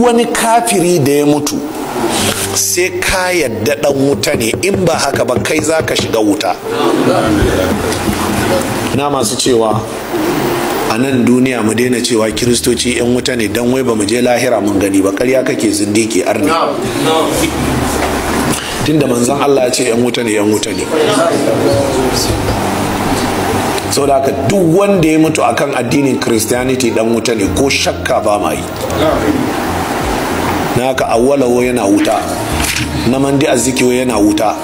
wani kafiri da ya mutu sai ka yadda dan wuta ne, in ba haka ba kai za ka shiga wuta. na masu cewa a nan duniya mu daina cewa kiristoci 'yan wuta ne don wai ba mu je lahira mun gani ba. ƙarya kake zindiki arni. tunda manzon Allah ya ce 'yan wuta ne 'yan wuta ne. saboda haka duk wanda ya mutu akan addinin Christianity dan wuta ne, ko shakka ba ma yi. na haka awwalawo yana wuta, na mandi azikiwo yana wuta,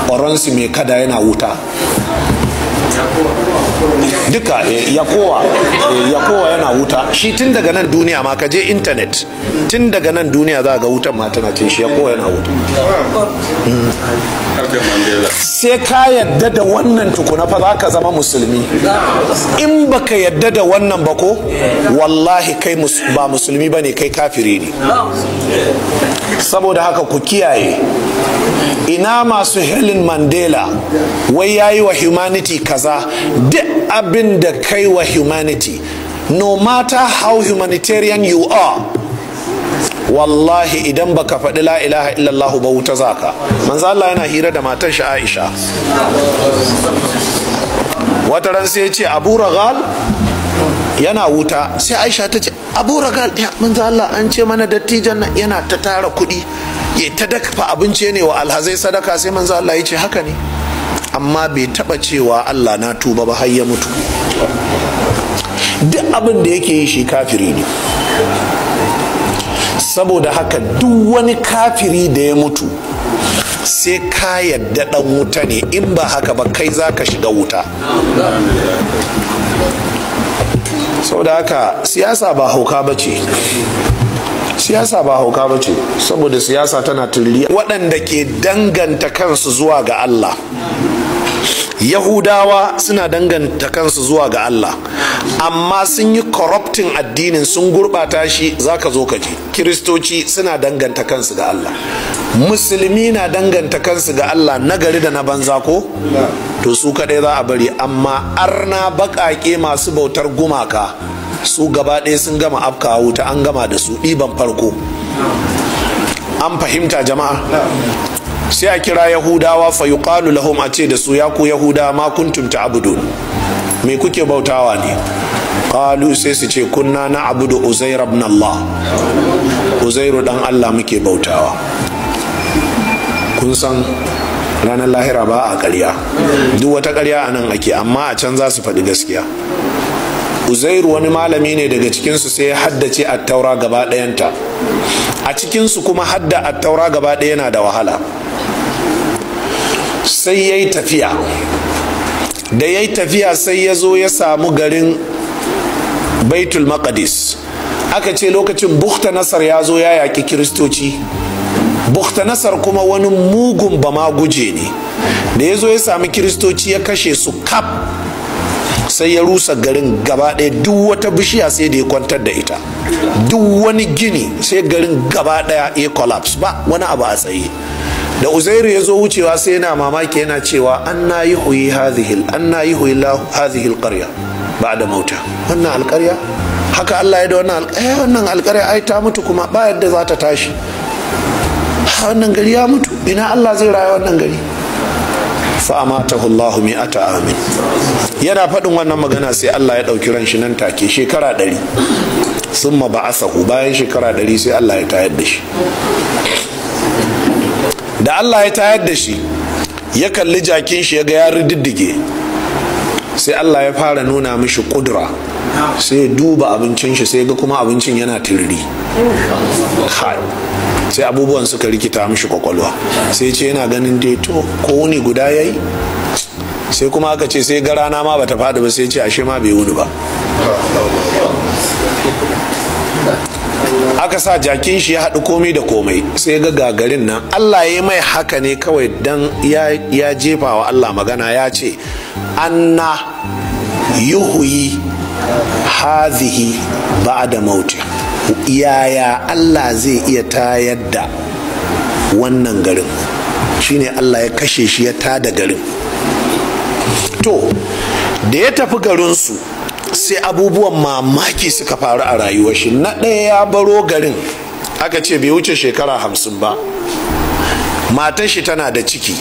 oransi mai kada yana wuta, duka ya kowa yana wuta. shi tun daga nan duniya ma ka je intanet, tun daga nan duniya za ga wutan ma tana cin shi, ya kowa yana wuta. sai ka yadda da wannan tukuna fa za ka zama musulmi. in baka yadda da wannan ba ko wallahi kai ba musulmi ba ne, kai kafiri ne. saboda haka ku kiyaye. ina masu Helen Mandela wai yayi wa humanity kaza? duk abin da kai wa humanity, no matter how humanitarian you are, wallahi idan baka faɗi la ilaha illallah ba wuta zaka. manzo Allah yana hira da matar shi Aisha, wata ran sai ya ce Abu Ragal yana wuta. sai Aisha ta ce Abu Ragal, ya manzo Allah an ce mana dattijan nan yana ta tara kuɗi ya ta dafa abinci ne wa alhazai sadaka. sai manzo Allah ya ce haka ne, amma bai taba cewa Allah na tuba ba har ya mutu. duk abin da yake yi shi kafiri ne. saboda haka duk wani kafiri da ya mutu sai ka yadda dan wuta ne, in ba haka ba kai za ka shiga wuta. saboda haka siyasa ba hauka ba ce, siyasa ba hauka ba ce, saboda siyasa tana turri waɗanda ke danganta kansu zuwa ga Allah. Yahudawa suna danganta kansu zuwa ga Allah, amma sun yi corrupting addinin, sun gurɓata shi. zaka zo ka ji kiristoci suna danganta kansu ga Allah, musulmi na danganta kansu ga Allah, nagari da na banza ko to su kaɗai za a bari. amma arna baƙaƙe masu bautar gumaka su gaba ɗaya sun gama afkawa wuta, an gama da su ɗiban farko. an fahimta jama'a? sai a kira Yahudawa fa yuqalu lahum, a ce da su ya ku Yahuda ma kuntum ta'budun, me kuke bautawa ne? qalu, sai su ce kunna na'budu Uzair ibn Allah, Uzairu dan Allah muke bautawa. kun san ranar lahira ba a ƙarya, duk wata ƙarya a nan ake, amma a can za su faɗi gaskiya. Uzairu wani malami ne daga cikinsu, sai ya haddace attaura gaba ɗayanta. a cikinsu kuma hadda attaura gaba ɗaya yana da wahala. sai ya yi tafiya, da ya yi tafiya sai ya zo ya samu garin Baitul Maqdis. aka ce lokacin Bukta Nasar ya zo ya yaƙi kiristoci. Bukta Nasar kuma wani mugun bama guje ne, da ya zo ya sami kiristoci ya kashe su kaf, sai ya rusa garin gaba ɗaya. duk wata bishiya sai da ya kwantar da ita, duk wani gini sai garin gaba ɗaya ya collapse, ba wani abu a tsaye. da Uzairu ya zo wucewa sai yana mamaki, yana cewa anna yuhyi hadhihi alqarya ba'da mauta. wannan alƙarya haka Allah ya da wannan alƙarya ai ta mutu kuma ba yadda za ta tashi. wannan gari ya mutu, ina Allah zai raya wannan gari? fa amatahu Allahu mi'ata amin. yana faɗin wannan magana sai Allah ya ɗauki ran shi nan take, shekara 100. summa ba'athahu, bayan shekara 100 sai Allah ya tayar da shi. da Allah ya tayar da shi, ya kalli jakin shi ya ga ya riddige, sai Allah ya fara nuna mishi kudura. sai ya duba abincin shi, sai ga kuma abincin yana tiriri. sai abubuwan suka rikita mishi kwakwalwa, sai ce yana ganin dai to ko wuni guda yayi. sai kuma aka ce sai ga rana ma bata fada ba, sai ce ashe ma bai wuni ba. aka sa jakin shi ya haɗu komai da komai, sai ga gagarin nan. Allah ya yi mai haka ne kawai dan ya jefa wa Allah magana, ya ce anna yuhyi hadhihi ba'da mauti. yaya Allah zai iya tayar da wannan garin? shine Allah ya kashe shi ya tada garin. to da ya tafi garinsu sai abubuwan mamaki suka faru a rayuwar shi. Na ɗaya, ya baro garin aka ce bai wuce shekara 50 ba, matar shi tana da ciki,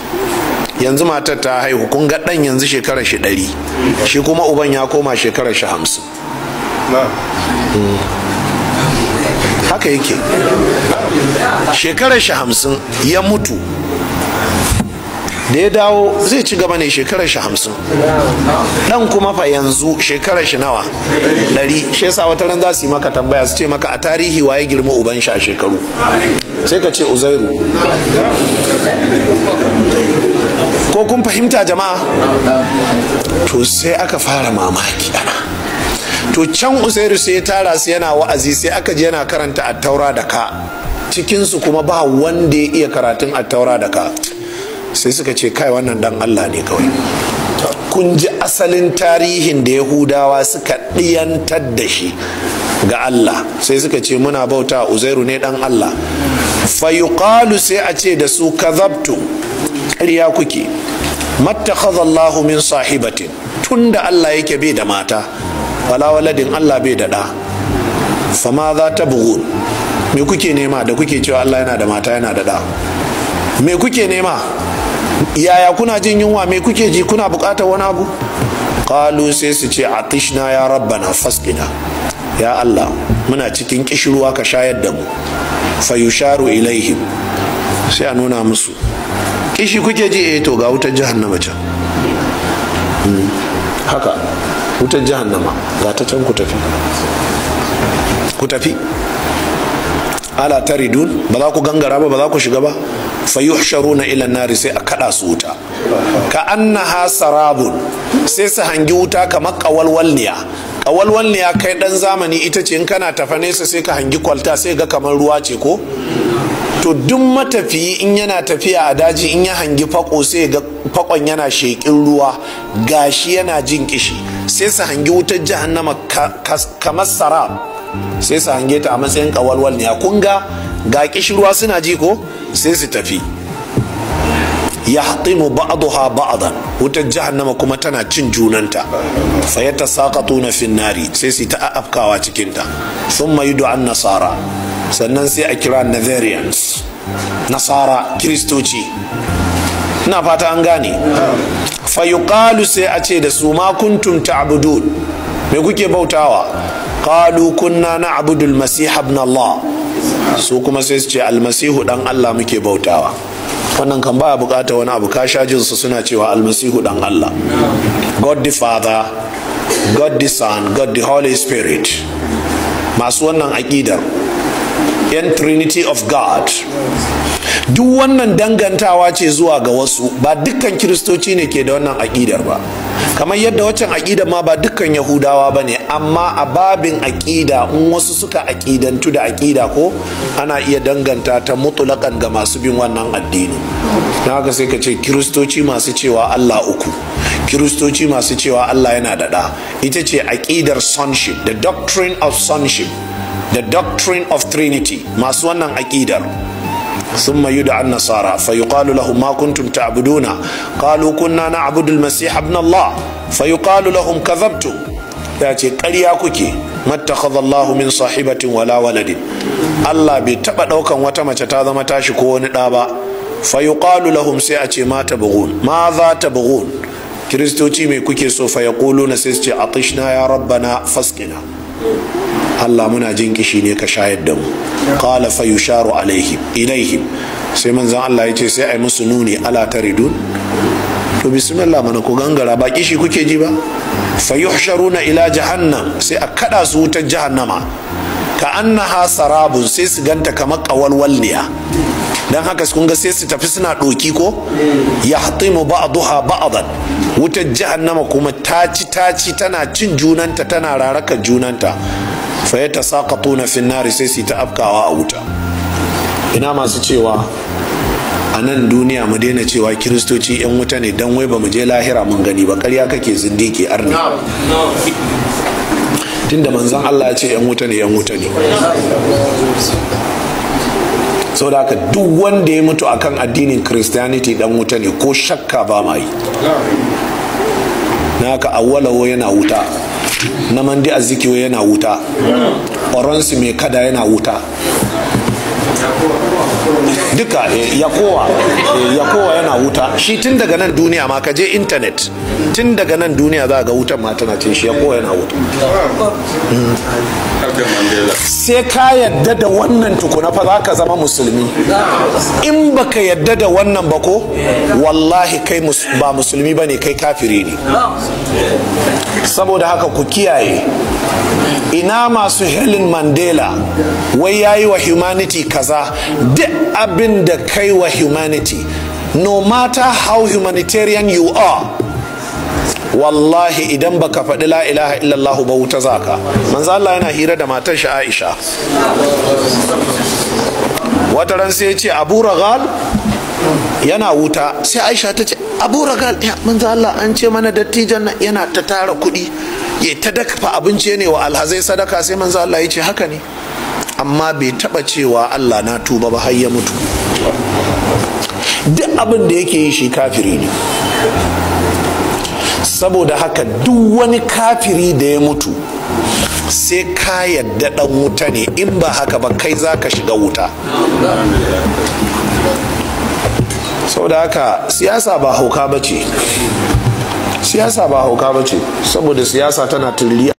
yanzu matar ta haihu, kun ga ɗan yanzu shekarar shi 100, shi kuma uban ya koma shekarar shi 50. Haka yake, shekarar shi 50 ya mutu, da ya dawo zai ci gaba ne shekarar shi 50. Dan kuma fa yanzu shekarar shi nawa? 100. Shi yasa wata ran za su yi maka tambaya su ce maka a tarihi waye girma uban shi a shekaru, sai ka ce Uzairu. Ko kun fahimta jama'a? To sai aka fara mamaki. To can Uzairu sai ya tara su yana wa'azi, sai aka je yana karanta attaura da ka, cikinsu kuma ba wanda ya iya karatun attaura da ka. Sai suka ce kai wannan dan Allah ne kawai. Kun ji asalin tarihin da Yahudawa suka ɗiyantar da shi ga Allah, sai suka ce muna bauta Uzairu ne dan Allah. Fa yuqalu, sai a ce da su kadhabtum, ƙarya kuke, mattakhadha Allahu min sahibatin, tunda Allah yake bai da mata, wala waladin, Allah bai da ɗa. Fama za ta bugun, me kuke nema da kuke cewa Allah yana da mata yana da ɗa? Me kuke nema? Yaya kuna jin yunwa? Me kuke ji? Kuna bukatar wani abu? Qalu, sai su ce atishna ya rabbana fasqina, ya Allah muna cikin kishirwa ka shayar da mu. Fayusharu ilaihim, sai a nuna musu, kishi kuke ji? To ga wutar jahannama can. Haka wutar jahannama ga ta can, ku tafi, ku tafi. Ala taridun, ba za ku gangara ba, ba za ku shiga ba. Fayuhsharuna ila nari, sai a kada su wuta. Ka annaha sarabun, sai su hangi wuta kamar kawalwalniya. Kawalwalniya kai dan zamani ita ce in kana tafa nesa sai ka hangi kwalta sai ga kamar ruwa ce ko? To duk matafiyi in yana tafiya a daji in ya hangi fako sai ga fakon yana shekin ruwa, gashi yana jin kishi, sai su hangi wutar jahannama kamar sarab, sai su hange ta a matsayin kawalwalniya. Kun ga kishirwa suna ji ko? Sai su tafi. Yahtimu ba'daha ba'dan, wutar jahannama kuma tana cin junanta. Fa yatasaqatuna fin nari, sai su ta afkawa cikin ta. Thumma yud'an nasara, sannan sai a kira Nazarians, nasara, kiristoci. Ina fata an gane. Fa yuqalu, sai a ce da su ma kuntum ta'budun, me kuke bautawa? Qalu kunna na'budu al-masih ibn Allah, su kuma sai su ce almasihu dan Allah muke bautawa. Wannan kan ba bukata wani abu, ka sha jinsu suna cewa almasihu dan Allah. God the Father, God the Son, God the Holy Spirit. Masu wannan aqidar yan Trinity of God, duk wannan dangantawa ce zuwa ga wasu, ba dukkan kiristoci ne ke da wannan aqidar ba. Kamar yadda waccan aqidar ma ba dukkan Yahudawa bane, amma a babin aqida in wasu suka aqidantu da aqida ko ana iya danganta ta mutlaqan ga masu bin wannan addini. Dan haka sai ka ce kiristoci masu cewa Allah uku, kiristoci masu cewa Allah yana da ɗa, ita ce aqidar sonship, the doctrine of sonship, the doctrine of Trinity, masu wannan aqidar. ثم يدعى النصارى فيقال لهم ما كنتم تعبدون قالوا كنا نعبد المسيح ابن الله فيقال لهم كذبتم، yace ƙarya kuke, mattakhadha Allahu min sahibatin wala waladin, Allah bai taba daukan wata mace ta zama tashi ko wani da ba. Fa yuqalu lahum, sai a ce ma tabghun, ma za tabghun, kiristoci mai kuke so? Fa yaquluna, sai su ce atishna ya rabbana fasqina, Allah muna jin kishi ne ka shayar da mu. Qala fa yusharu ilaihim, sai manzon Allah yace sai ai musu nuni, ala taridun, to bismillah mana ku gangara, ba kishi kuke ji ba? Fa yuhsharuna ila jahannam, sai a kada su wutar jahannama. Ka annaha sarabun, sai su ganta kamar kawalwalniya. Dan haka kun ga sai su tafi suna doki ko? Yahtimu ba'daha ba'dan, wutar jahannama kuma taci tana cin junanta, tana raraka junanta. Fa yatasaqatuna fin nari, sai su ta afkawa a wuta. Ina masu cewa a nan duniya mu daina cewa kiristoci yan wuta ne dan wai ba mu je lahira mun gani ba. Ƙarya kake, zindiki, arni. Tunda manzon Allah ya ce yan wuta ne, yan wuta ne. Saboda haka duk wanda ya mutu akan addinin Christianity dan wuta ne, ko shakka ba ma yi. Na haka awwalawo yana wuta. na mandi azikiwe yana wuta, oransi mai kada yana wuta, duka yakowa yana wuta. Shi tun daga nan duniya ma, ka je intanet, tun daga nan duniya za ga wutan ma tana ce shi yakowa yana wuta. Sai ka yadda da wannan tukuna fa za ka zama musulmi. In baka yadda da wannan ba ko wallahi kai ba musulmi ba ne, kai kafiri ne. Saboda haka ku kiyaye, ina masu Helen Mandela wai yayi wa humanity kaza. Duk abin da kai wa humanity, no matter how humanitarian you are, wallahi idan baka faɗi la ilaha illallah ba wuta zaka. Manzo Allah yana hira da matar shi Aisha, wata ran sai ya ce Abu Ragal yana wuta, sai Aisha ta ce Abu Ragal, ya manzo Allah an ce mana dattijan nan yana ta tara kuɗi ya ta dafa abinci ne wa alhazai sadaka. Sai manzo Allah ya ce haka ne, amma bai taba cewa Allah na tuba ba har ya mutu. Duk abin da yake yi shi kafiri ne. Saboda haka duk wani kafiri da ya mutu sai ka yadda dan wuta ne, in ba haka ba kai za ka shiga wuta. Saboda haka siyasa ba hauka bace, siyasa ba hauka bace, saboda siyasa tana turliya.